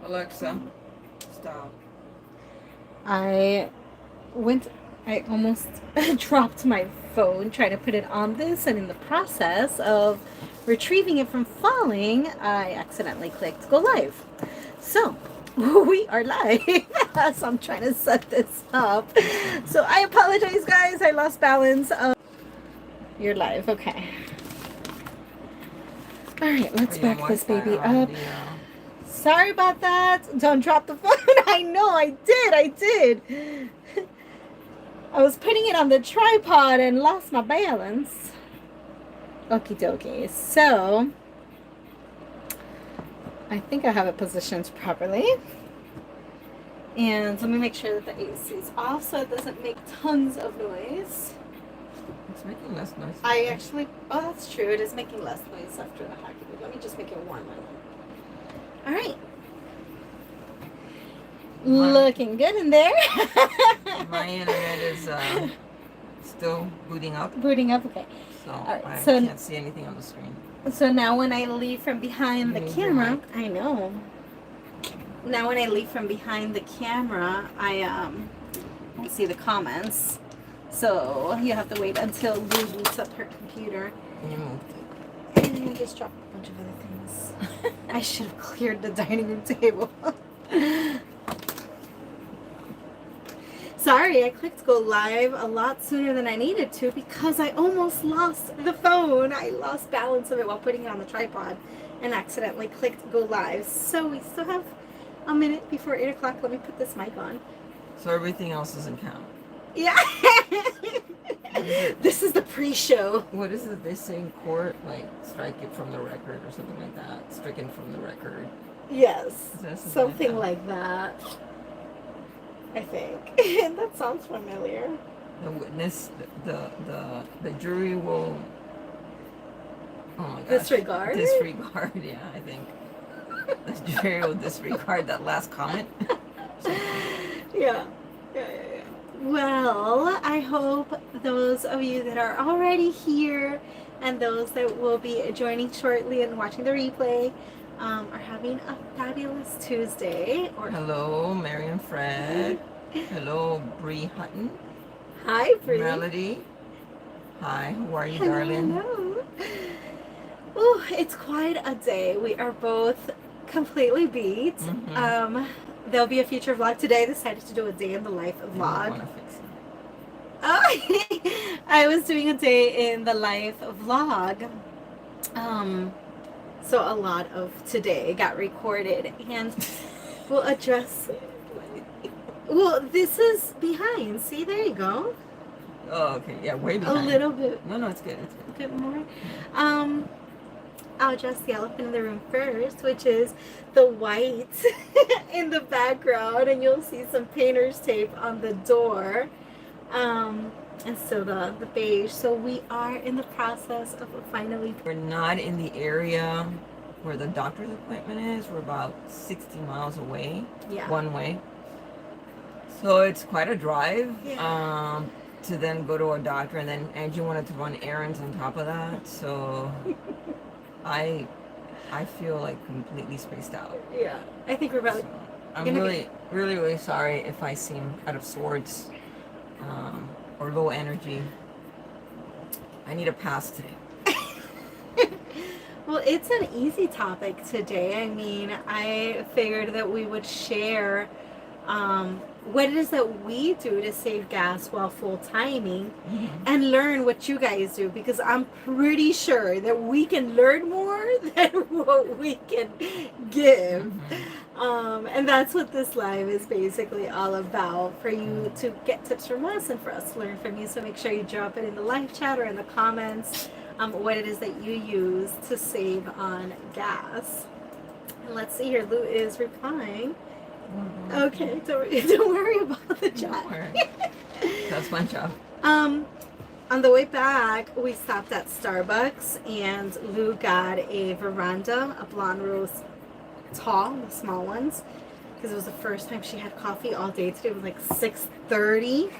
Alexa, stop. I almost dropped my phone trying to put it on this, and in the process of retrieving it from falling, I accidentally clicked go live. So, we are live. So I'm trying to set this up. So I apologize, guys. I lost balance. You're live. Okay. All right, let's back this baby up. Sorry about that. Don't drop the phone. I know, I did. I was putting it on the tripod and lost my balance. Okie dokie. So, I think I have it positioned properly. And let me make sure that the AC is off so it doesn't make tons of noise. It's making less noise. Oh, that's true. It is making less noise after the hacking. Let me just make it warmer. All right. Looking good in there. My internet is still booting up. Booting up, okay. So right, I so can't see anything on the screen. So now when I leave from behind the camera, I know. Now when I leave from behind the camera, I won't see the comments. So you have to wait until Lou boots up her computer. And you moved it. And I just dropped a bunch of other things. I should have cleared the dining room table. Sorry, I clicked go live a lot sooner than I needed to because I almost lost the phone. I lost balance of it while putting it on the tripod and accidentally clicked go live. So we still have a minute before 8 o'clock. Let me put this mic on. So everything else doesn't count? Yeah. This is the pre-show. What is it they say in court? Like, strike it from the record or something like that? Stricken from the record? Yes. Something like that. I think. That sounds familiar. The witness, the jury will, oh my gosh. Disregard? Disregard, yeah, I think. The jury will disregard that last comment. Yeah. Well, I hope those of you that are already here and those that will be joining shortly and watching the replay are having a fabulous Tuesday. Hello, Mary and Fred. Hello, Bree Hutton. Hi, Bree. Melody. Hi, how are you, darling? Hello. Oh, it's quite a day. We are both completely beat. Mm-hmm. There'll be a future vlog today. I decided to do a day in the life vlog. Oh, I was doing a day in the life vlog. So a lot of today got recorded, and we'll address. Well, this is behind. See, there you go. Oh, okay. Yeah, way behind. A little bit. No, it's good. It's good. A bit more. I'll address the elephant in the room first, which is the white in the background, and you'll see some painter's tape on the door. And so the beige. So we are in the process of finally. We're not in the area where the doctor's appointment is. We're about 60 miles away. Yeah. One way. So it's quite a drive. Yeah. To then go to a doctor, and then Angie wanted to run errands on top of that. So I feel like completely spaced out. Yeah. I think we're about. So I'm really sorry if I seem out of sorts. Or low energy. I need a pass today. Well, it's an easy topic today. I mean, I figured that we would share what it is that we do to save gas while full timing, mm-hmm. and learn what you guys do, because I'm pretty sure that we can learn more than what we can give. Mm-hmm. And that's what this live is basically all about, for you to get tips from us and for us to learn from you. So make sure you drop it in the live chat or in the comments, what it is that you use to save on gas. And let's see here, Lou is replying. Mm-hmm. Okay, don't worry about the chat. That's my job. On the way back, we stopped at Starbucks, and Lou got a veranda, a blonde rose tall, the small ones, because it was the first time she had coffee all day today. It was like 6:30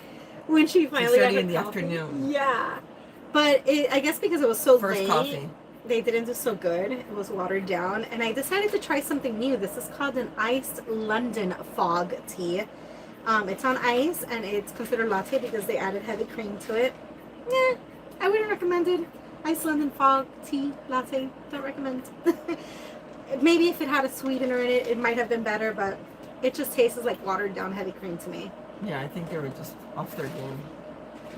when she finally got her in the coffee. Afternoon. Yeah, but I guess because it was so first late. Coffee. they didn't do so good. It was watered down, and I decided to try something new. This is called an iced London fog tea. It's on ice, and it's considered latte because they added heavy cream to it. Yeah, I wouldn't recommend it. Iced London fog tea latte. Don't recommend. Maybe if it had a sweetener in it, it might have been better, but it just tastes like watered down heavy cream to me. Yeah, I think they were just off their game.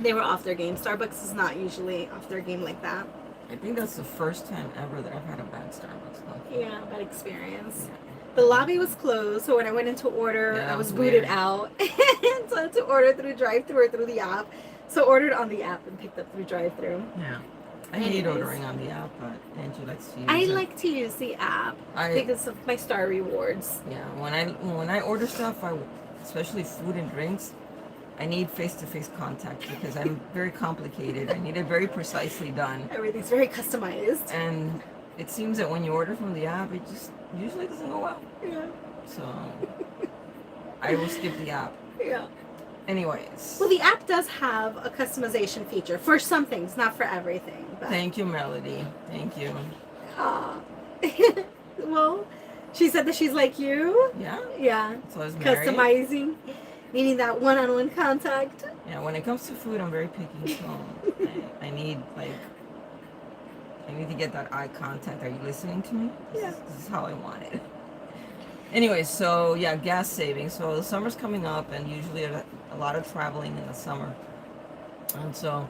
They were off their game. Starbucks is not usually off their game like that. I think that's the first time ever that I've had a bad Starbucks coffee. Yeah, bad experience. Yeah. The lobby was closed, so when I went in to order, Yeah, I was that was booted weird. out. So I had to order through drive-through or through the app. So ordered on the app and picked up through drive-through. Yeah. I hate Anyways. ordering on the app, but Angie likes to use I it. like to use the app because of my star rewards. Yeah, when I order stuff, especially food and drinks, I need face-to-face contact because I'm very complicated. I need it very precisely done. Everything's very customized. And it seems that when you order from the app, it just usually doesn't go well. Yeah. So I will skip the app. Yeah. Anyways. Well, the app does have a customization feature for some things, not for everything. But Thank you, Melody. Thank you. Well, she said that she's like you. Yeah. Yeah. So is Mary. Customizing, needing that one-on-one contact. Yeah, when it comes to food, I'm very picky. So I need to get that eye contact. Are you listening to me? Yeah. This is how I want it. Anyway, so yeah, gas savings. So the summer's coming up, and usually a lot of traveling in the summer. And so,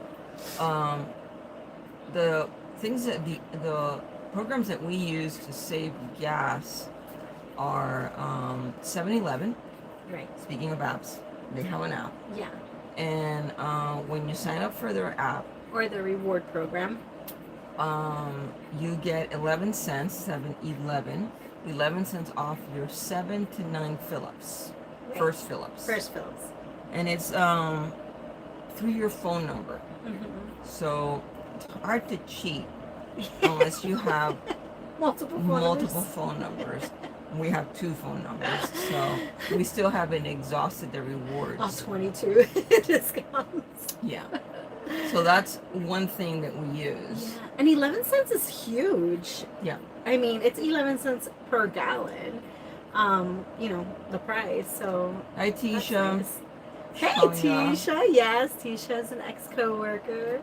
the things that the programs that we use to save gas are 7-Eleven. Right. Speaking of apps, they have an app, Yeah. and when you sign up for their app, Or the reward program. you get 11 cents, 7-Eleven, 11 cents off your 7 to 9 fill-ups, Right. first fill-ups. First fills. And it's through your phone number. Mm-hmm. So it's hard to cheat unless you have multiple multiple phone numbers. We have 2 phone numbers, so we still haven't exhausted the rewards. Off 22 discounts. Yeah. So that's one thing that we use. Yeah. And 11 cents is huge. Yeah. I mean, it's 11 cents per gallon. The price. So Hi, that's Tisha. nice. Hey, Tanya. Tisha. Yes, Tisha is an ex-coworker.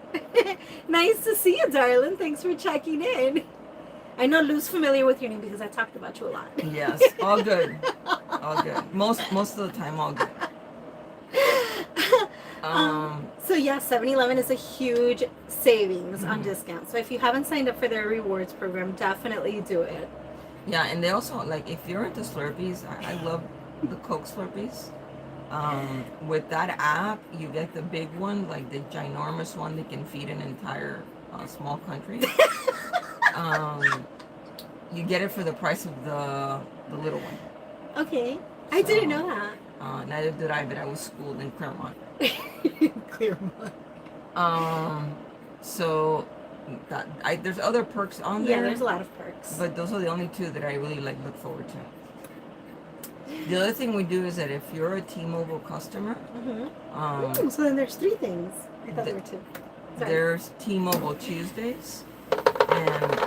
Nice to see you, darling. Thanks for checking in. I know Lou's familiar with your name because I talked about you a lot. Yes, all good. All good. Most of the time, all good. So yeah, 7-Eleven is a huge savings on discounts. So if you haven't signed up for their rewards program, definitely do it. Yeah, and they also, like, if you're into Slurpees, I love the Coke Slurpees. With that app, you get the big one, like the ginormous one that can feed an entire small country. You get it for the price of the little one. Okay. I didn't know that. Neither did I, but I was schooled in Claremont. Claremont. So there's other perks on there. Yeah, there's a lot of perks. But those are the only 2 that I really look forward to. The other thing we do is that if you're a T-Mobile customer, So then there's 3 things. I thought there were 2. Sorry. there's T-Mobile Tuesdays, and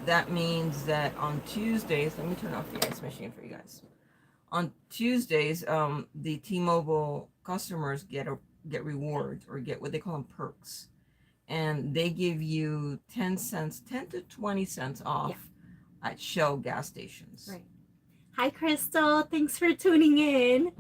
that means that on Tuesdays, let me turn off the ice machine for you guys. On Tuesdays, the T-Mobile customers get rewards, or get what they call them perks, and they give you 10 to 20 cents off at Shell gas stations. Right. Hi, Crystal. Thanks for tuning in.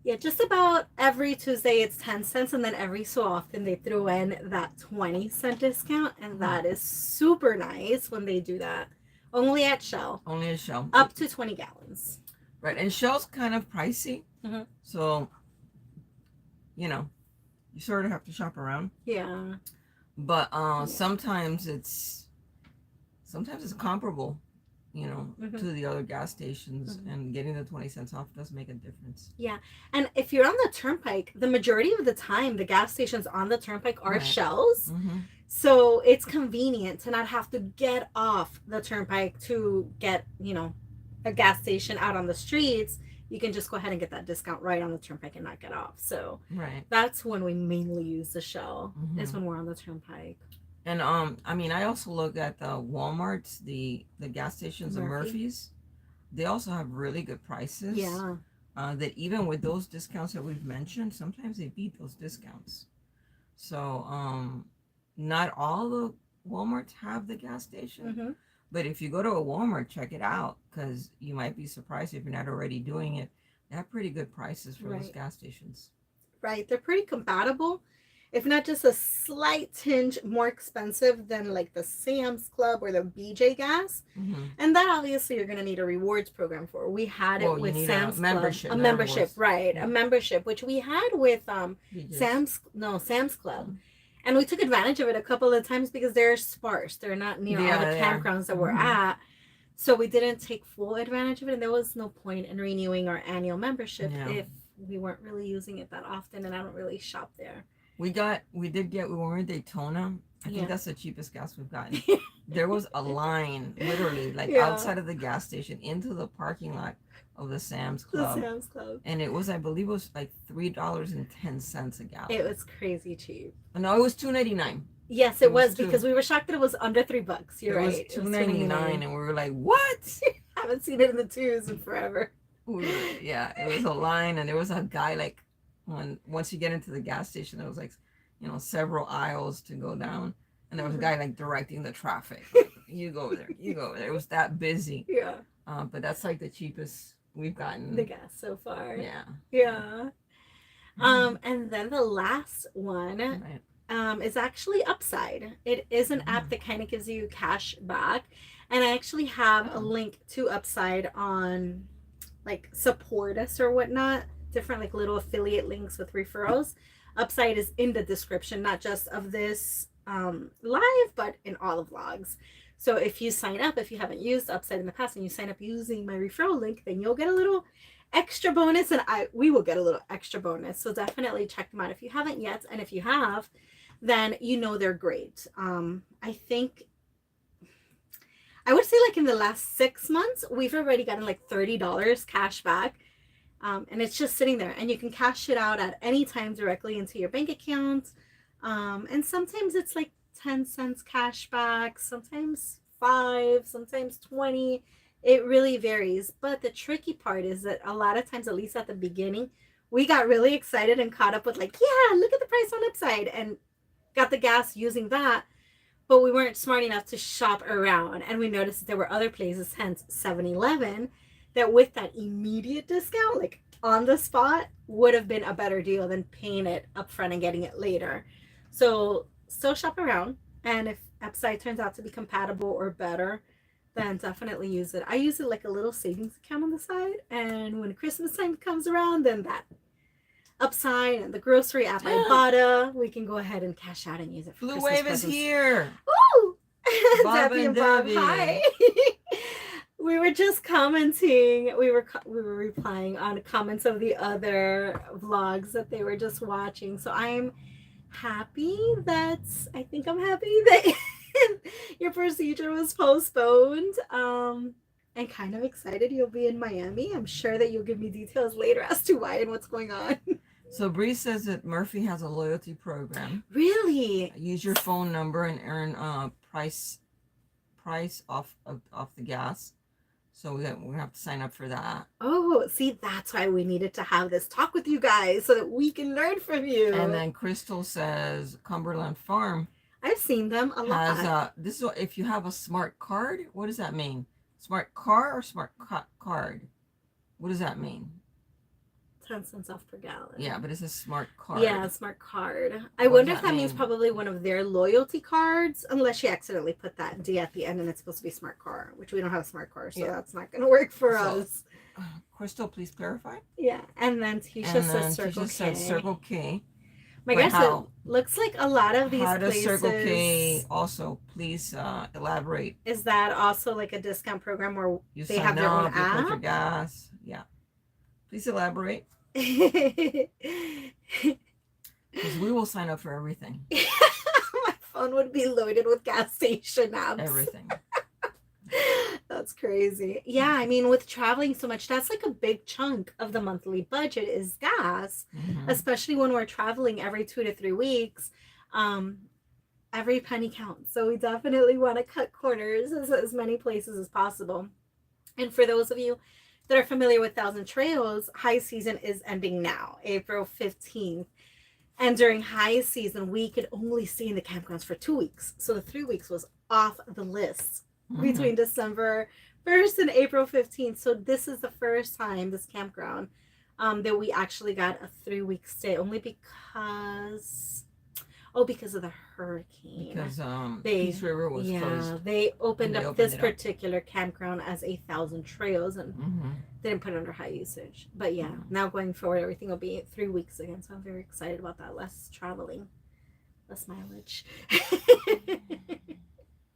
Yeah, just about every Tuesday it's 10 cents, and then every so often they throw in that 20-cent discount, and that is super nice when they do that. Only at Shell. Only at Shell. Up to 20 gallons. Right, and Shell's kind of pricey, so you sort of have to shop around. Yeah. But sometimes it's comparable, to the other gas stations, and getting the 20 cents off does make a difference. Yeah, and if you're on the turnpike, the majority of the time the gas stations on the turnpike are Shells. So it's convenient to not have to get off the turnpike to get, a gas station out on the streets. You can just go ahead and get that discount right on the turnpike and not get off. So Right. that's when we mainly use the Shell, is when we're on the turnpike. And I mean, I also look at the Walmarts, the gas stations, and Murphy. Murphy's. They also have really good prices. Yeah. That even with those discounts that we've mentioned, sometimes they beat those discounts. So not all the Walmarts have the gas station, Mm-hmm. but if you go to a Walmart, check it out because you might be surprised if you're not already doing it. They have pretty good prices for those Right. gas stations. Right. They're pretty compatible, if not just a slight tinge more expensive than like the Sam's Club or the BJ gas. Mm-hmm. And that obviously you're going to need a rewards program for. We had it Well, you with need Sam's a Club, membership, a not a membership, rewards. right? Yeah. A membership, which we had with BJ's. Sam's Club. And we took advantage of it a couple of times because they're sparse. They're not near all the campgrounds that we're at. So we didn't take full advantage of it. And there was no point in renewing our annual membership if we weren't really using it that often. And I don't really shop there. We did get, when we were in Daytona, I think that's the cheapest gas we've gotten. There was a line, literally, like outside of the gas station into the parking lot of the Sam's Club. The Sam's Club. And it was, I believe it was like $3.10 a gallon. It was crazy cheap. No, it was $2.99. Yes, it was because we were shocked that it was under $3. You're right. It was $2.99 and we were like, what? I haven't seen it in the twos in forever. Yeah, it was a line and there was a guy like, once you get into the gas station, there was like, several aisles to go down. And there was a guy like directing the traffic. Like, you go over there, you go over there. It was that busy. Yeah. But that's like the cheapest we've gotten. The gas so far. Yeah. Yeah. And then the last one is actually Upside. It is an app that kind of gives you cash back. And I actually have a link to Upside on like support us or whatnot. Different like little affiliate links with referrals. Upside is in the description, not just of this live, but in all of vlogs. So if you sign up, if you haven't used Upside in the past and you sign up using my referral link, then you'll get a little extra bonus and we will get a little extra bonus. So definitely check them out if you haven't yet. And if you have, then they're great. I think I would say like in the last 6 months, we've already gotten like $30 cash back. And it's just sitting there and you can cash it out at any time directly into your bank account. And sometimes it's like 10 cents cash back, sometimes 5, sometimes 20. It really varies. But the tricky part is that a lot of times, at least at the beginning, we got really excited and caught up with like, yeah, look at the price on Upside and got the gas using that. But we weren't smart enough to shop around. And we noticed that there were other places, hence 7-Eleven, that with that immediate discount, like on the spot, would have been a better deal than paying it up front and getting it later. So still shop around. And if Upside turns out to be compatible or better, then definitely use it. I use it like a little savings account on the side. And when Christmas time comes around, then that Upside and the grocery app Ibotta, we can go ahead and cash out and use it for Blue Christmas Wave presents. is here. Woo! Debbie and Bob, Debbie. hi. We were just commenting. We were replying on comments of the other vlogs that they were just watching. So I'm happy that your procedure was postponed. And kind of excited you'll be in Miami. I'm sure that you'll give me details later as to why and what's going on. So Bree says that Murphy has a loyalty program. Really? Use your phone number and earn price off the gas. So we have to sign up for that. Oh, see, that's why we needed to have this talk with you guys so that we can learn from you. And then Crystal says Cumberland Farm. I've seen them a lot. Has this is if you have a smart card. What does that mean? Smart car or smart card? What does that mean? 10 cents off per gallon. Yeah, but it's a smart card. Yeah, smart card. I wonder if that means probably one of their loyalty cards, unless she accidentally put that D at the end and it's supposed to be smart car, which we don't have a smart car, so that's not going to work for us. Crystal, please clarify. Yeah, and then Tisha says Circle K. Said Circle K. My gosh, it looks like a lot of these how does places. Circle K also? Please elaborate. Is that also like a discount program where you they have their own app? You put your gas. Yeah. Please elaborate. Because we will sign up for everything. My phone would be loaded with gas station apps. Everything. That's crazy. Yeah, I mean, with traveling so much, that's like a big chunk of the monthly budget is gas, especially when we're traveling every 2 to 3 weeks. every penny counts. So we definitely want to cut corners as many places as possible. And for those of you that are familiar with Thousand Trails, high season is ending now, April 15th. And during high season, we could only stay in the campgrounds for 2 weeks. So the 3 weeks was off the list between December 1st and April 15th. So this is the first time, this campground, that we actually got a 3-week stay, only because of the hurricane. Because Peace River was closed. They opened up this particular campground as a Thousand Trails and didn't put it under high usage. But yeah, now going forward, everything will be 3 weeks again. So I'm very excited about that. Less traveling, less mileage.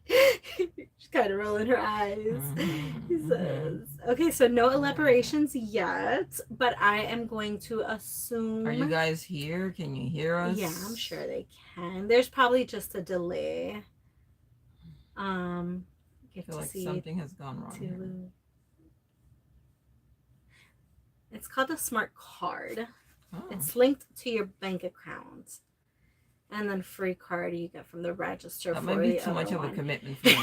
She's kind of rolling her eyes. He says, okay, so no elaborations yet, but I am going to assume. Are you guys here? Can you hear us? Yeah, I'm sure they can. There's probably just a delay. I feel like something has gone wrong here. It's called a smart card. Oh. It's linked to your bank account. And then free card you get from the register. That for might be the too much other of a one. commitment for me.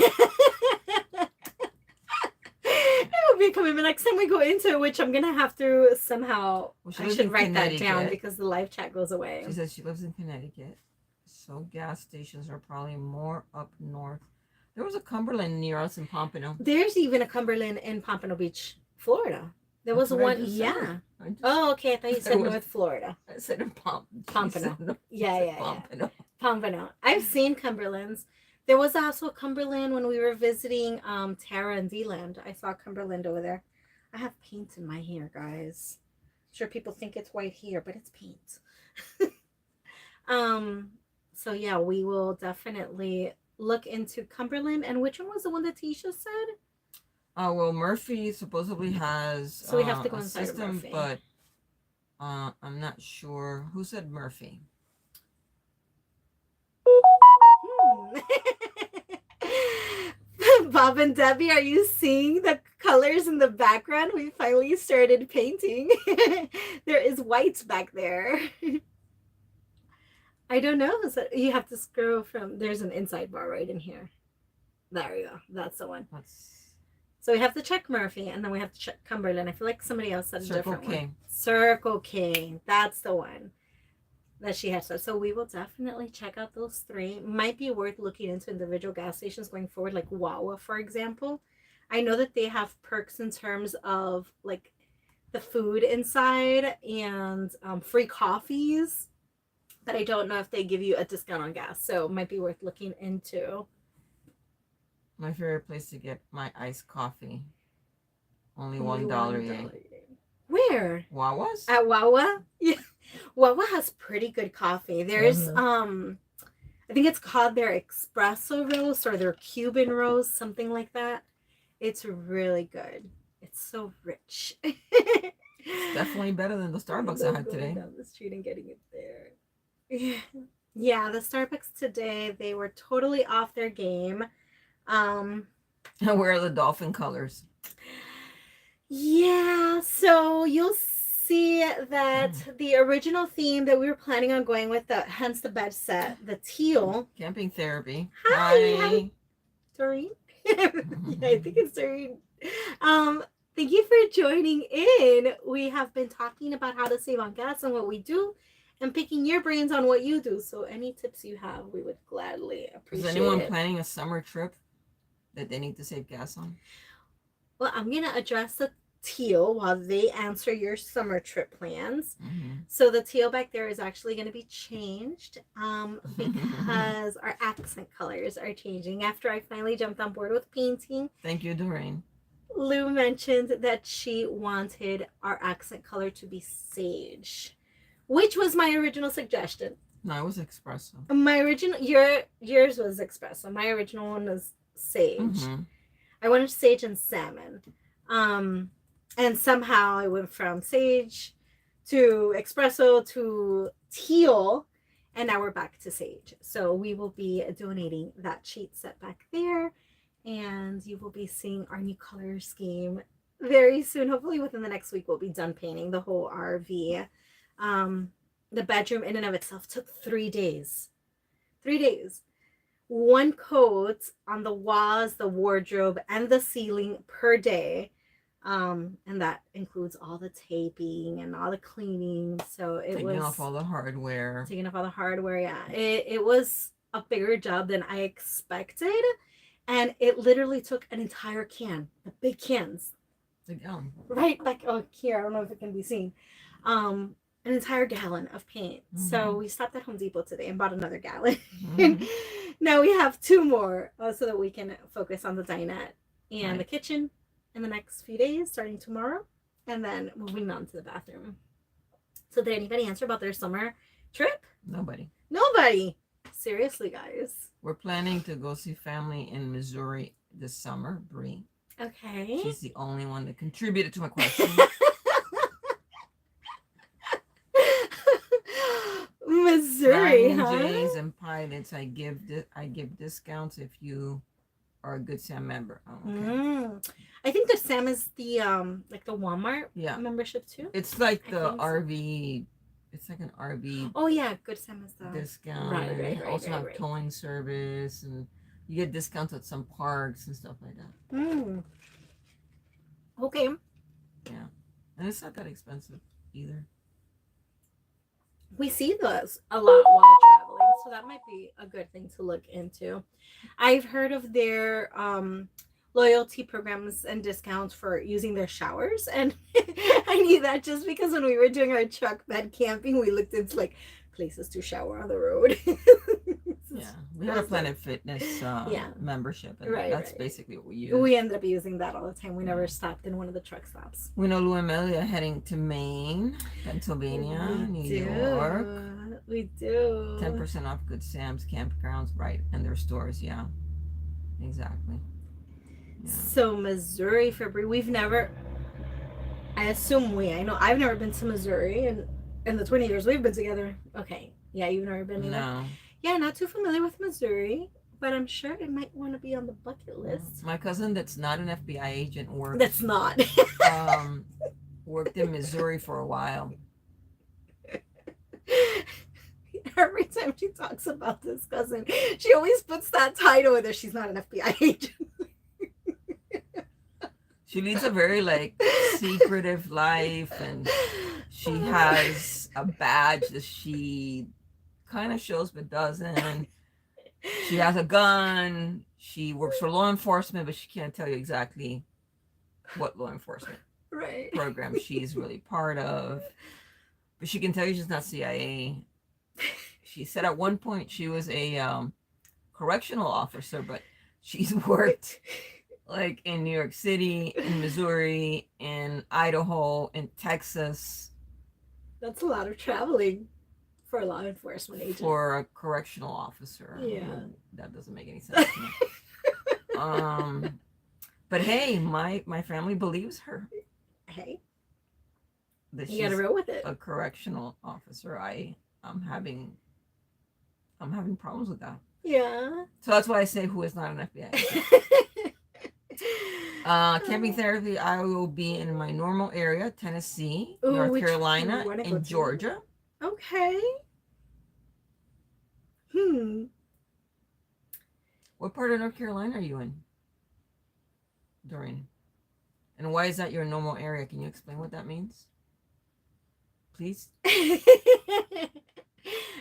It would be a commitment next time we go into it, which I'm gonna have to somehow. I should write that down because the live chat goes away. She says she lives in Connecticut, so gas stations are probably more up north. There was a Cumberland near us in Pompano. There's even a Cumberland in Pompano Beach, Florida. There was one, yeah. Oh, okay. I thought you said North Florida. I said in Pompano. Yeah. Pompano. Pompano. I've seen Cumberlands. There was also a Cumberland when we were visiting Tara and D-Land. I saw Cumberland over there. I have paint in my hair, guys. I'm sure people think it's white hair, but it's paint. So yeah, we will definitely look into Cumberland. And which one was the one that Tisha said? Well, Murphy supposedly has so we have to go a inside system, Murphy. but I'm not sure. Who said Murphy? Bob and Debbie, are you seeing the colors in the background? We finally started painting. There is white back there. I don't know. So you have to scroll from, there's an inside bar right in here. There you go. That's the one. So we have to check Murphy, and then we have to check Cumberland. I feel like somebody else said a different one. Circle K. That's the one that she had said. So we will definitely check out those 3. Might be worth looking into individual gas stations going forward, like Wawa, for example. I know that they have perks in terms of like the food inside and free coffees, but I don't know if they give you a discount on gas. So it might be worth looking into. My favorite place to get my iced coffee. Only $1. Where? Wawa's? At Wawa? Yeah. Wawa has pretty good coffee. There's I think it's called their espresso roast or their Cuban roast, something like that. It's really good. It's so rich. It's definitely better than the Starbucks I had today. Down the street and getting it there. Yeah, the Starbucks today, they were totally off their game. Where are the dolphin colors? Yeah, so you'll see that the original theme that we were planning on going with, hence the bed set, the teal. Camping therapy. Hi. Doreen? Yeah, I think it's Doreen. Thank you for joining in. We have been talking about how to save on gas and what we do, and picking your brains on what you do. So any tips you have, we would gladly appreciate. Is anyone planning a summer trip that they need to save gas on? Well, I'm going to address the teal while they answer your summer trip plans. So the teal back there is actually going to be changed because our accent colors are changing. After I finally jumped on board with painting. Thank you, Doreen. Lou mentioned that she wanted our accent color to be sage, which was my original suggestion. No, it was espresso. My original, yours was espresso. My original one was sage. I wanted sage and salmon. And somehow I went from sage to espresso to teal, and now we're back to sage. So we will be donating that sheet set back there, and you will be seeing our new color scheme very soon. Hopefully within the next week we'll be done painting the whole RV. The bedroom in and of itself took 3 days. 3 days. one coat on the walls, the wardrobe, and the ceiling per day. And that includes all the taping and all the cleaning. So it Taking was off all the hardware. taking off all the hardware. Yeah, it was a bigger job than I expected, and it literally took an entire can, the big cans, Like, right back here. I don't know if it can be seen. An entire gallon of paint. So we stopped at Home Depot today and bought another gallon. Now we have two more so that we can focus on the dinette and the kitchen in the next few days, starting tomorrow, and then moving on to the bathroom. So did anybody answer about their summer trip? Nobody. Seriously, guys. We're planning to go see family in Missouri this summer, Bree. Okay. She's the only one that contributed to my question. Missouri, Jays and pilots. I give discounts if you are a Good Sam member. Oh, okay. I think the Sam is the like the Walmart membership too. It's like the RV. It's like an RV. Oh yeah, Good Sam is the discount. Right, they also have towing service, and you get discounts at some parks and stuff like that. Okay. Yeah, and it's not that expensive either. We see those a lot while traveling, so that might be a good thing to look into. I've heard of their loyalty programs and discounts for using their showers, and I knew that just because when we were doing our truck bed camping, we looked into like places to shower on the road. Yeah, we had a Planet Fitness membership, and that's basically what we use. We ended up using that all the time. We never stopped in one of the truck stops. We know Lou and Amelia heading to Maine, Pennsylvania, New York. We do. 10% off Good Sam's campgrounds, right, and their stores. Yeah, exactly. Yeah. So Missouri, February. We've never. I know I've never been to Missouri, and in the 20 years we've been together. Okay, yeah, you've never been either. No. Yeah, not too familiar with Missouri, but I'm sure it might want to be on the bucket list. My cousin, that's not an FBI agent, worked. That's not. Worked in Missouri for a while. Every time she talks about this cousin, she always puts that title that she's not an FBI agent. She leads a very secretive life, and she has a badge that she kind of shows but doesn't. She has a gun. She works for law enforcement, but she can't tell you exactly what law enforcement program she's really part of. But she can tell you she's not CIA. She said at one point she was a correctional officer, but she's worked in New York City, in Missouri, in Idaho, in Texas. That's a lot of traveling for a law enforcement agent. For a correctional officer. Yeah. That doesn't make any sense to me. But hey, my family believes her. Hey. That you gotta roll with it. A correctional officer. I'm having problems with that. Yeah. So that's why I say who is not an FBI agent. Camping therapy, I will be in my normal area, Tennessee, North Carolina, and Georgia. Okay. What part of North Carolina are you in, Doreen? And why is that your normal area? Can you explain what that means? Please?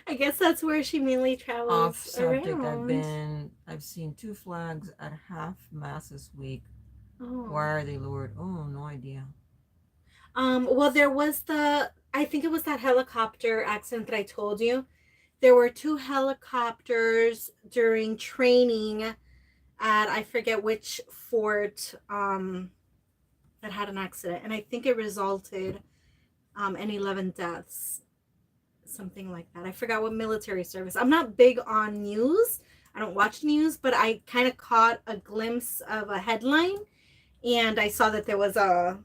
I guess that's where she mainly travels. Off subject, around. I've seen 2 flags at half mass this week. Oh. Why are they lowered? Oh, no idea. Well, there was I think it was that helicopter accident that I told you. There were 2 helicopters during training at, I forget which fort, that had an accident. And I think it resulted in 11 deaths. Something like that. I forgot what military service. I'm not big on news. I don't watch news, but I kind of caught a glimpse of a headline, and I saw that there was a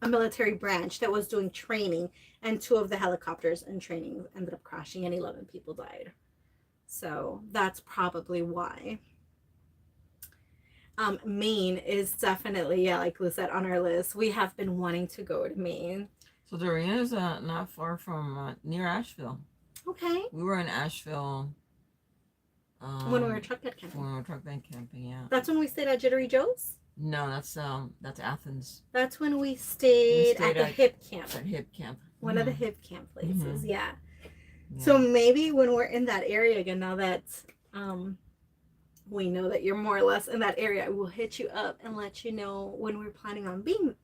military branch that was doing training, and 2 of the helicopters in training ended up crashing and 11 people died. So that's probably why. Maine is definitely, like Lou said, on our list. We have been wanting to go to Maine. So Doreen is not far from near Asheville. Okay. We were in Asheville When we were truck bed camping. When we were truck bed camping, yeah. That's when we stayed at Jittery Joe's? No, that's Athens. That's when we stayed at the hip camp. At hip camp. One of the hip camp places, yeah. Yeah. So maybe when we're in that area again, now that we know that you're more or less in that area, we'll hit you up and let you know when we're planning on being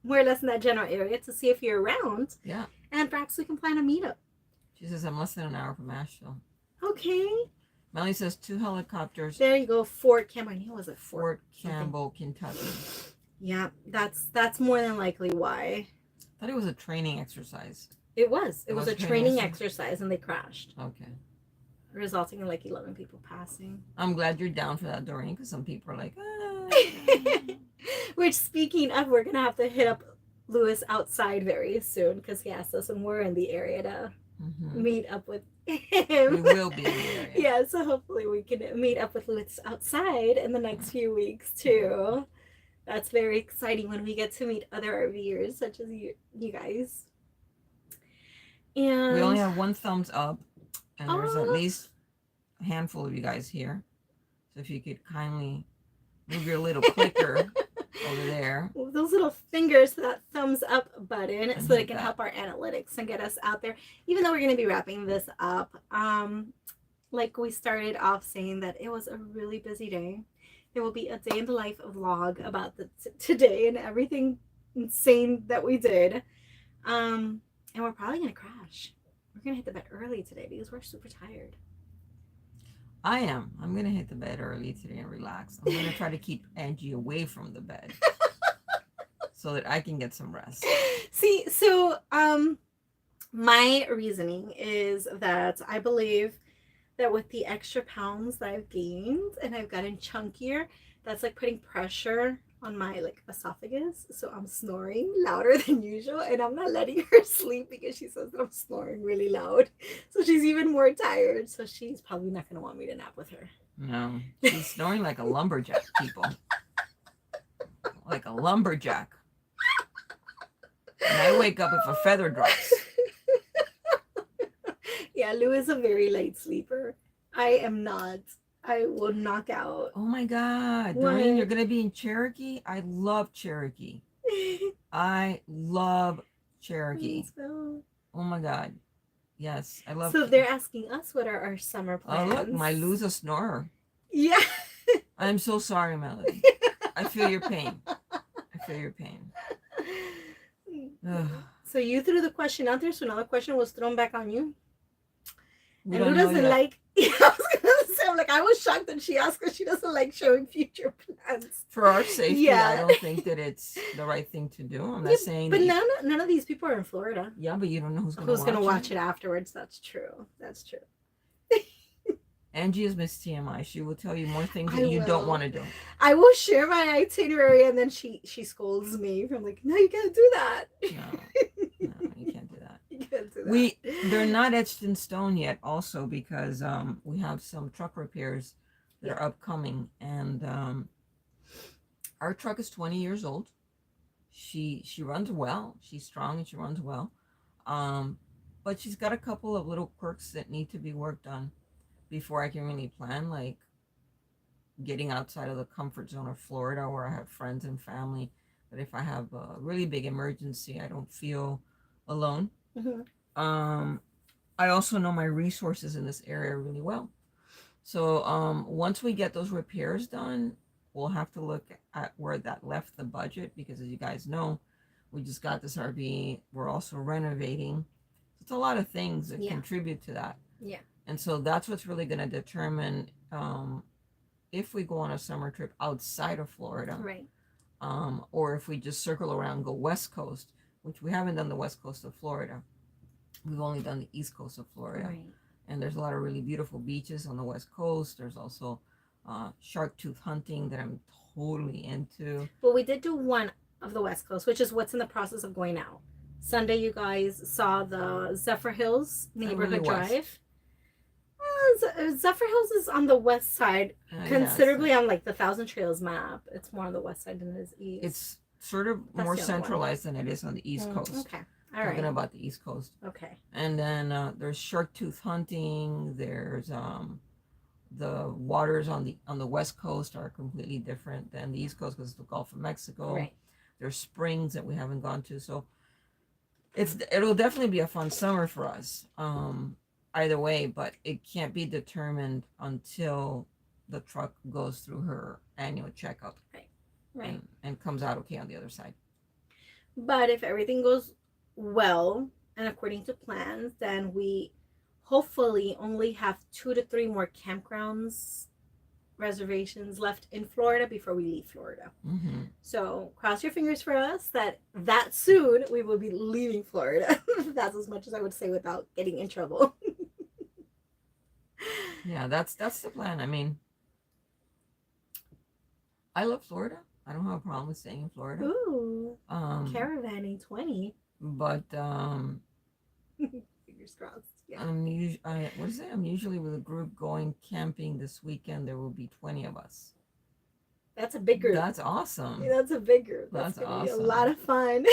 more or less in that general area to see if you're around. Yeah. And perhaps we can plan a meetup. She says I'm less than an hour from Asheville. Okay. Melanie says 2 helicopters. There you go. Fort Campbell. I knew it was at Fort Campbell, Kentucky. Yeah, that's more than likely why. I thought it was a training exercise. It was a training exercise and they crashed. Okay. Resulting in like 11 people passing. I'm glad you're down for that, Doreen, because some people are like, Which, speaking of, we're going to have to hit up Lewis outside very soon because he asked us when we're in the area to meet up with him. We will be in the area. Yeah, so hopefully we can meet up with Lewis outside in the next few weeks too. That's very exciting when we get to meet other RVers such as you guys. And we only have 1 thumbs up, and there's at least a handful of you guys here. So if you could kindly move your little clicker over there. Those little fingers to that thumbs up button And so that it hit can that. help our analytics and get us out there. Even though we're going to be wrapping this up, like we started off saying that it was a really busy day. There will be a day in the life vlog about today and everything insane that we did. And we're probably going to crash. We're going to hit the bed early today because we're super tired. I am. I'm going to hit the bed early today and relax. I'm going to try to keep Angie away from the bed so that I can get some rest. See, so my reasoning is that I believe that with the extra pounds that I've gained and I've gotten chunkier, that's like putting pressure on my like esophagus. So I'm snoring louder than usual and I'm not letting her sleep because she says that I'm snoring really loud. So she's even more tired. So she's probably not going to want me to nap with her. No, she's snoring like a lumberjack, people. Like a lumberjack. And I wake up if a feather drops. Yeah, Lou is a very light sleeper. I am not. I will knock out. Oh my God. What? Doreen, you're going to be in Cherokee? I love Cherokee. I love Cherokee. So, Oh my God. Yes, I love so they're asking us what are our summer Oh, plans. look, my Lou's a snorer. Yeah. I'm so sorry, Melody. I feel your pain. I feel your pain. Ugh. So you threw the question out there, so now the question was thrown back on you. We And don't who know doesn't yet. like? Yeah, I was gonna say, I'm like, I was shocked that she asked because she doesn't like showing future plans. For our safety, Yeah. I don't think that it's the right thing to do. I'm not saying But that none of these people are in Florida. yeah, but you don't know who's going Who's gonna watch it afterwards? That's true. That's true. Angie is Miss TMI. She will tell you more things I that you don't will. want to do. I will share my itinerary, and then she scolds me from like, no, you can't do that. No, you can't do that. You can't do that. They're not etched in stone yet. Also because we have some truck repairs that are upcoming, and our truck is 20 years old. She runs well. She's strong and she runs well, but she's got a couple of little quirks that need to be worked on before I can really plan, like getting outside of the comfort zone of Florida where I have friends and family. But if I have a really big emergency, I don't feel alone. Mhm. I also know my resources in this area really well. So once we get those repairs done, we'll have to look at where that left the budget, because as you guys know, we just got this RV. We're also renovating. It's a lot of things that contribute to that. Yeah. And so that's what's really going to determine if we go on a summer trip outside of Florida, Right. or if we just circle around, go West Coast, which we haven't done the West Coast of Florida. We've only done the East Coast of Florida. Right. And there's a lot of really beautiful beaches on the West Coast. There's also shark tooth hunting that I'm totally into. Well, we did do one of the West Coast, which is what's in the process of going out. Sunday, you guys saw the Zephyr Hills neighborhood drive. Zephyr Hills is on the west side, considerably on like the Thousand Trails map. It's more on the west side than it is east. It's sort of That's more the other one. centralized than it is on the East Coast. Okay. All right. Talking about the East Coast. Okay. And then there's shark tooth hunting. There's the waters on the West Coast are completely different than the East Coast because it's the Gulf of Mexico. Right. There's springs that we haven't gone to, so it'll definitely be a fun summer for us. Either way, but it can't be determined until the truck goes through her annual checkup. Right. And comes out okay on the other side. But if everything goes well and according to plans, then we hopefully only have 2 to 3 more campgrounds reservations left in Florida before we leave Florida. Mm-hmm. So cross your fingers for us that soon we will be leaving Florida. That's as much as I would say without getting in trouble. Yeah, that's the plan. I mean, I love Florida. I don't have a problem with staying in Florida. Ooh, caravanning 20. But Fingers crossed. Yeah. I'm usually with a group going camping this weekend. There will be 20 of us. That's a big group. That's awesome. Yeah, that's a big group. That's gonna be a lot of fun.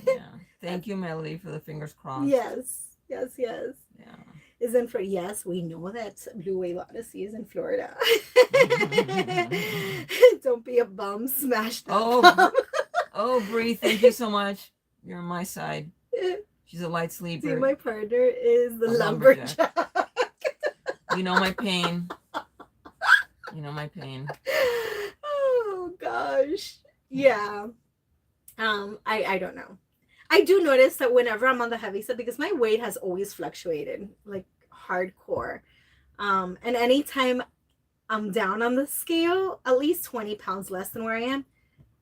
Yeah. Thank you, Melody, for the fingers crossed. Yes. Yeah. Is in Florida. Yes, we know that Blue Wave Odyssey is in Florida. Don't be a bum. Smash that. Oh, Bree, thank you so much. You're on my side. She's a light sleeper. See, my partner is the lumberjack. You know my pain. Oh gosh. Yeah. I don't know. I do notice that whenever I'm on the heavy side, because my weight has always fluctuated, like hardcore. And anytime I'm down on the scale, at least 20 pounds less than where I am,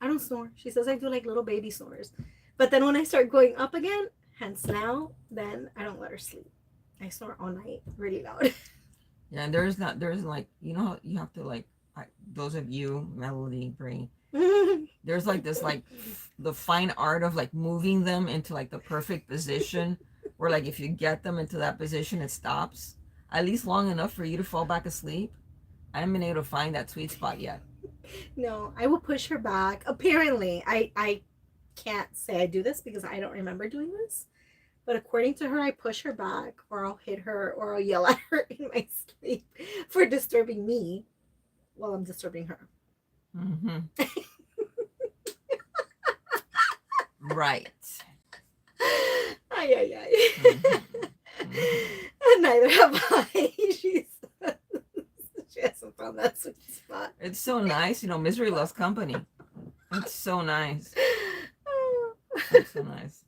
I don't snore. She says I do like little baby snores. But then when I start going up again, hence now, then I don't let her sleep. I snore all night, really loud. Yeah, and there's like, you know, you have to like, those of you, Melody, Bree, there's like this, like the fine art of like moving them into like the perfect position where like if you get them into that position, it stops at least long enough for you to fall back asleep. I haven't been able to find that sweet spot yet. No, I will push her back. Apparently, I can't say I do this because I don't remember doing this. But according to her, I push her back or I'll hit her or I'll yell at her in my sleep for disturbing me while I'm disturbing her. Mm-hmm. Right. Ay. Mm-hmm. Neither have I. She hasn't found that sweet spot. It's so nice. You know, misery loves company. It's so nice. It's so nice.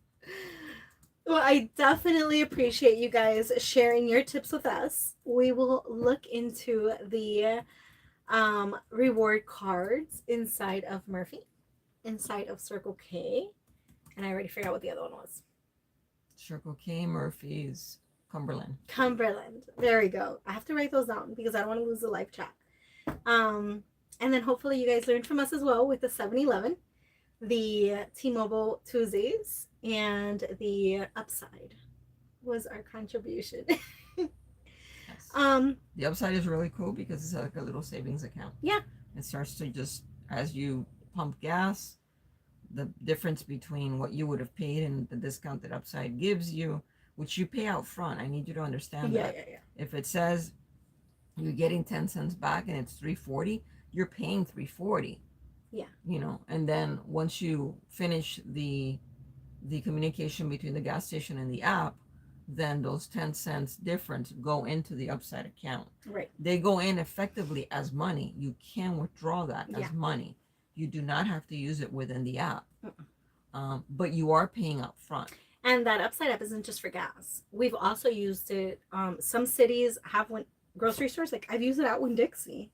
Well, I definitely appreciate you guys sharing your tips with us. We will look into the reward cards inside of Murphy, inside of Circle K, and I already figured out what the other one was. Circle K, Murphy's, Cumberland. There we go. I have to write those down because I don't want to lose the live chat. And then hopefully you guys learned from us as well with the 7-Eleven, the T-Mobile Tuesdays, and the Upside was our contribution. Yes. The Upside is really cool because it's like a little savings account. Yeah. It starts to just, as you pump gas, the difference between what you would have paid and the discount that Upside gives you, which you pay out front. I need you to understand that. Yeah. If it says you're getting 10 cents back and it's $3.40, you're paying $3.40. Yeah. You know, and then once you finish the communication between the gas station and the app, then those 10 cents difference go into the Upside account. Right. They go in effectively as money. You can withdraw that as money. You do not have to use it within the app. But you are paying up front. And that Upside app isn't just for gas. We've also used it. Some cities have grocery stores. Like I've used it out in Dixie.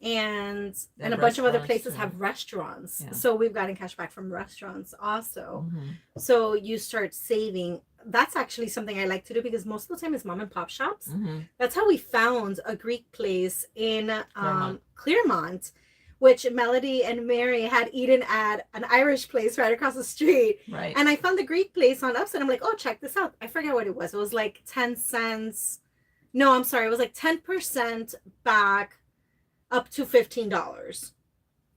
And a bunch of other places have restaurants. Yeah. So we've gotten cash back from restaurants also. Mm-hmm. So you start saving. That's actually something I like to do because most of the time it's mom and pop shops. Mm-hmm. That's how we found a Greek place in Claremont, which Melody and Mary had eaten at an Irish place right across the street. Right. And I found the Greek place on Upside. I'm like, oh, check this out. I forget what it was. It was like 10 cents. No, I'm sorry. It was like 10% back. Up to $15.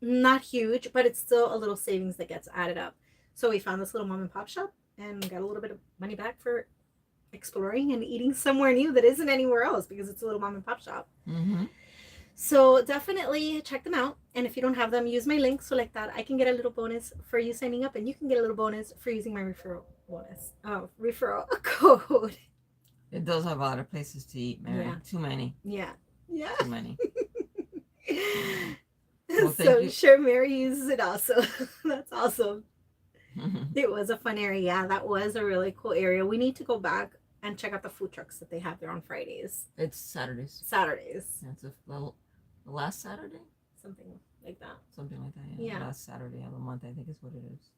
Not huge, but it's still a little savings that gets added up. So we found this little mom and pop shop and got a little bit of money back for exploring and eating somewhere new that isn't anywhere else because it's a little mom and pop shop. Mm-hmm. So definitely check them out. And if you don't have them, use my link so like that I can get a little bonus for you signing up, and you can get a little bonus for using my referral code. It does have a lot of places to eat, Mary. Yeah. Too many. Yeah. Too many. Well, so you. Sure, Mary uses it also. That's awesome. It was a fun area. Yeah, that was a really cool area. We need to go back and check out the food trucks that they have there on Fridays. It's Saturdays. Saturdays. It's the last Saturday? Something like that. Something like that, yeah. The last Saturday of the month, I think is what it is.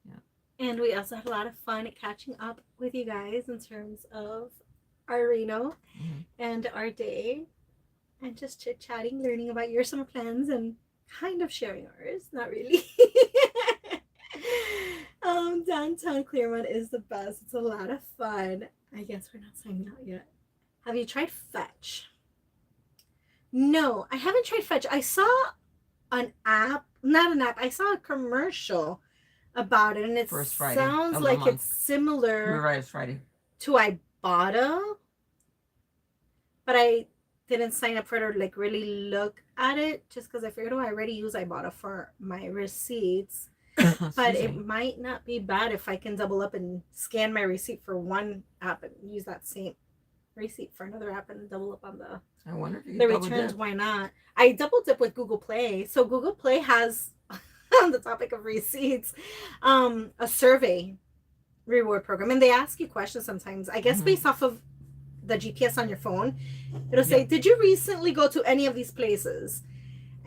Yeah. And we also had a lot of fun catching up with you guys in terms of our Reno and our day. And just chit-chatting, learning about your summer plans and kind of sharing ours. Not really. Downtown Claremont is the best. It's a lot of fun. I guess we're not signing out yet. Have you tried Fetch? No, I haven't tried Fetch. I saw an app, not an app. I saw a commercial about it, and it sounds like it's similar. You're right, it's Friday. To Ibotta, but I didn't sign up for it or like really look at it just because I figured, I already use Ibotta for my receipts. But it might not be bad if I can double up and scan my receipt for one app and use that same receipt for another app and double up on the I wonder if you the returns. Dip. Why not? I double dip with Google Play. So Google Play has, on the topic of receipts, a survey reward program, and they ask you questions sometimes. I guess based off of the GPS on your phone, it'll say, "Did you recently go to any of these places?"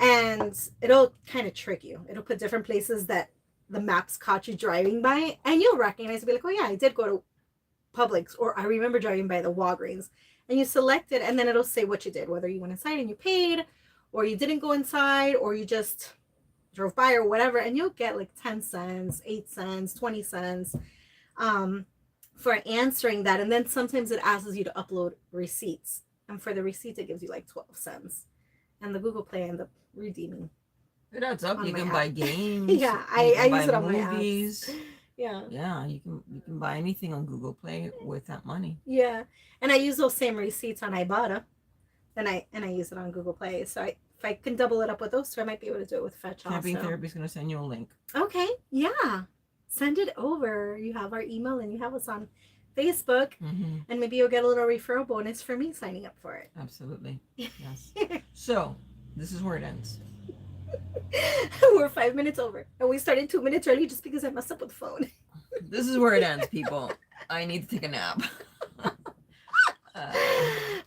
And it'll kind of trick you. It'll put different places that the maps caught you driving by, and you'll recognize it, be like, "Oh yeah, I did go to Publix," or "I remember driving by the Walgreens." And you select it, and then it'll say what you did, whether you went inside and you paid, or you didn't go inside, or you just drove by or whatever, and you'll get like 10 cents, 8 cents, 20 cents for answering that. And then sometimes it asks you to upload receipts, and for the receipts it gives you like 12 cents, and the Google Play end up redeeming. It adds up. You can buy games. Yeah, I use it on movies. My apps. Yeah, you can buy anything on Google Play with that money. Yeah, and I use those same receipts on Ibotta, and I use it on Google Play. So if I can double it up with those two, I might be able to do it with Fetch also. Camping Therapy is going to send you a link. Okay, yeah, send it over. You have our email and you have us on Facebook, and maybe you'll get a little referral bonus for me signing up for it. Absolutely, yes. So this is where it ends. We're 5 minutes over, and we started 2 minutes early just because I messed up with the phone. This is where it ends, people. I need to take a nap.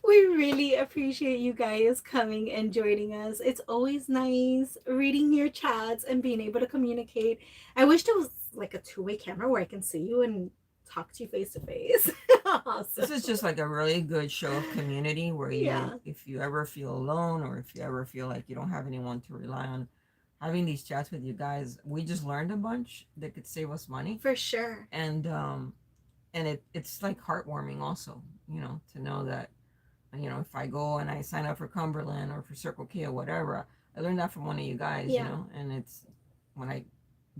We really appreciate you guys coming and joining us. It's always nice reading your chats and being able to communicate. I wish there was like a two-way camera where I can see you and talk to you face to face. Awesome. This is just like a really good show of community where you, if you ever feel alone, or if you ever feel like you don't have anyone to rely on, having these chats with you guys, we just learned a bunch that could save us money. For sure. And it's like heartwarming also, to know that, if I go and I sign up for Cumberland or for Circle K or whatever, I learned that from one of you guys, and it's, when I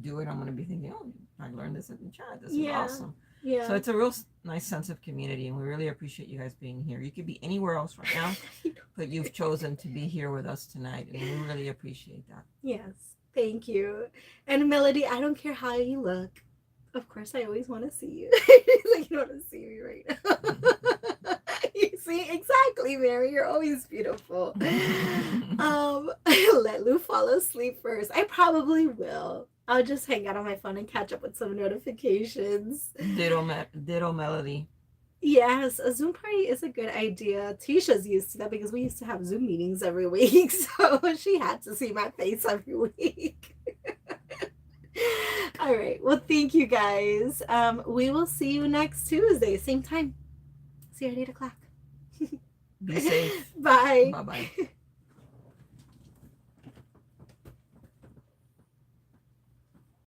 do it, I'm going to be thinking, oh, I learned this in the chat. This is awesome. Yeah. So it's a real nice sense of community, and we really appreciate you guys being here. You could be anywhere else right now, but you've chosen to be here with us tonight, and we really appreciate that. Yes, thank you. And Melody, I don't care how you look. Of course, I always want to see you. Like, you don't want to see me right now. You see, exactly, Mary. You're always beautiful. Let Lou fall asleep first. I probably will. I'll just hang out on my phone and catch up with some notifications. Ditto Melody. Yes, a Zoom party is a good idea. Tisha's used to that because we used to have Zoom meetings every week. So she had to see my face every week. All right. Well, thank you guys. We will see you next Tuesday, same time. See you at 8 o'clock. Be safe. Bye. Bye-bye.